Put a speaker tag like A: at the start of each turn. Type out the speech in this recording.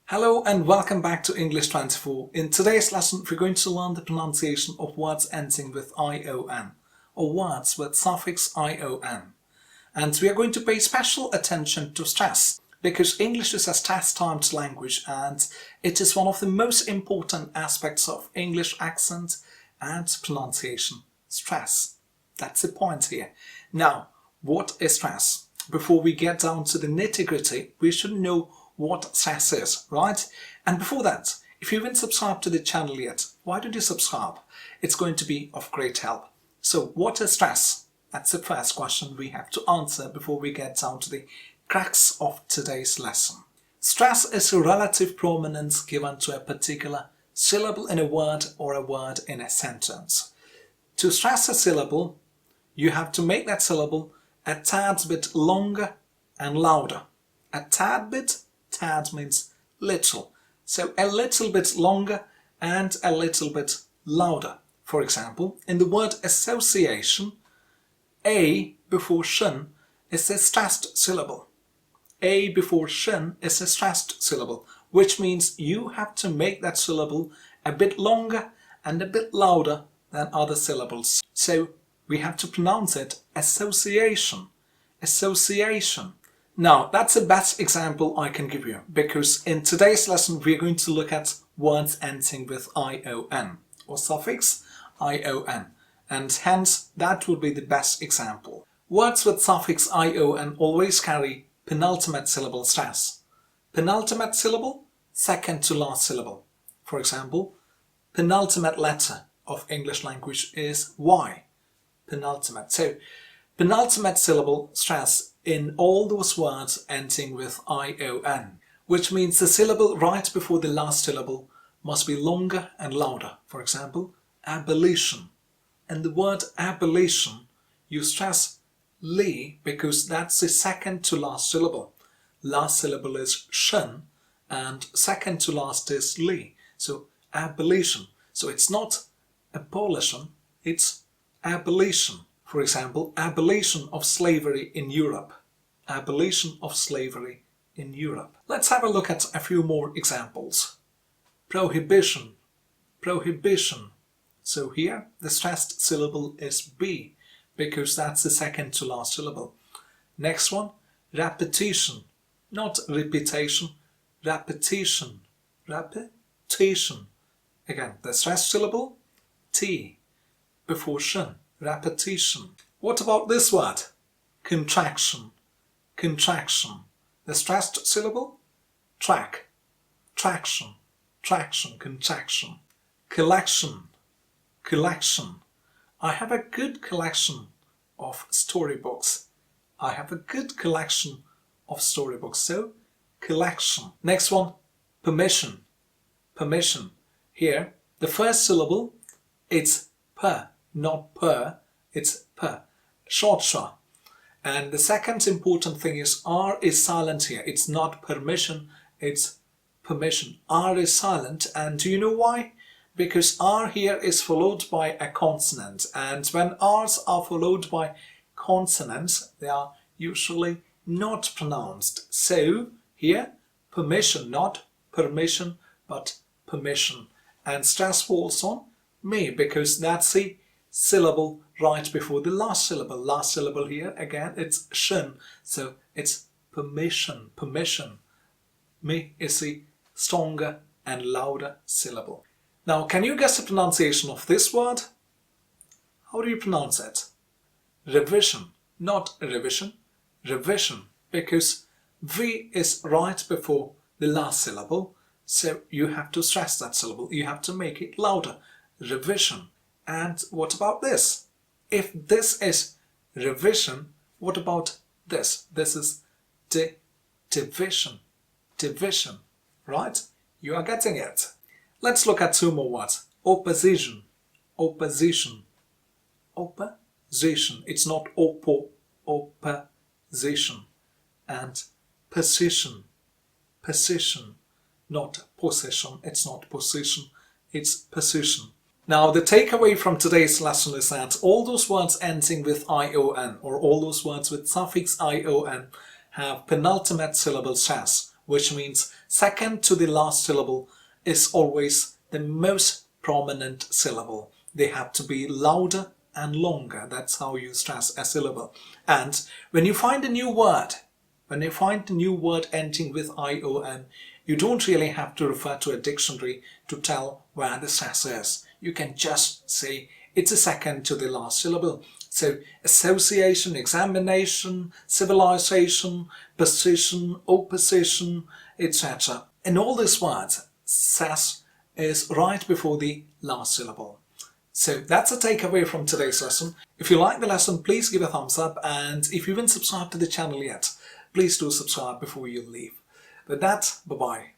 A: Hello and welcome back to English 24. In today's lesson, we're going to learn the pronunciation of words ending with ION, or words with suffix ION. And we are going to pay special attention to stress, because English is a stress-timed language and it is one of the most important aspects of English accent and pronunciation. Stress. That's the point here. Now, what is stress? Before we get down to the nitty-gritty, we should know what stress is, right? And before that, if you haven't subscribed to the channel yet, why don't you subscribe? It's going to be of great help. So what is stress? That's the first question we have to answer before we get down to the crux of today's lesson. Stress is a relative prominence given to a particular syllable in a word or a word in a sentence. To stress a syllable, you have to make that syllable a tad bit longer and louder. A tad bit, tad means little. So a little bit longer and a little bit louder. For example, in the word association, A before shin is a stressed syllable. A before shin is a stressed syllable, which means you have to make that syllable a bit longer and a bit louder than other syllables. So we have to pronounce it association. Association. Now, that's the best example I can give you, because in today's lesson we're going to look at words ending with ION, or suffix ION, and hence that would be the best example. Words with suffix ION always carry penultimate syllable stress. Penultimate syllable, second to last syllable. For example, penultimate letter of English language is Y. Penultimate. So, penultimate syllable stress in all those words ending with ION, which means the syllable right before the last syllable must be longer and louder. For example, abolition. In the word abolition, you stress li because that's the second to last syllable. Last syllable is shin and second to last is li. So abolition. So it's not abolition, it's abolition. For example, abolition of slavery in Europe. Abolition of slavery in Europe. Let's have a look at a few more examples. Prohibition. Prohibition. So here the stressed syllable is B because that's the second to last syllable. Next one, repetition. Not repetition, repetition. Repetition. Again, the stressed syllable T before shin. Repetition. What about this word? Contraction. Contraction. The stressed syllable? Track. Traction. Traction. Contraction. Collection. Collection. I have a good collection of storybooks. I have a good collection of storybooks. So, collection. Next one, permission. Permission. Here, the first syllable, it's per. Not per, it's per. Short schwa. And the second important thing is R is silent here. It's not permission, it's permission. R is silent, and do you know why? Because R here is followed by a consonant, and when R's are followed by consonants, they are usually not pronounced. So here, permission, not permission, but permission. And stress falls on me because that's the syllable right before the last syllable. Last syllable here, again, it's shin. So it's permission, permission. Me is the stronger and louder syllable. Now, can you guess the pronunciation of this word? How do you pronounce it? Revision, not revision, revision. Because V is right before the last syllable. So you have to stress that syllable. You have to make it louder. Revision. And what about this? If this is revision, what about this? This is division. Division, right? You are getting it. Let's look at two more words. Opposition. Opposition. Opposition. It's not opposition. And position. Position. Not possession. It's not position. It's position. Now, the takeaway from today's lesson is that all those words ending with ION, or all those words with suffix ION, have penultimate syllable stress, which means second to the last syllable is always the most prominent syllable. They have to be louder and longer. That's how you stress a syllable. And when you find a new word, ending with ION, you don't really have to refer to a dictionary to tell where the stress is. You can just say it's a second to the last syllable. So association, examination, civilization, position, opposition, etc. In all these words, ses is right before the last syllable. So that's a takeaway from today's lesson. If you like the lesson, please give a thumbs up, and if you haven't subscribed to the channel yet, please do subscribe before you leave. With that, bye-bye.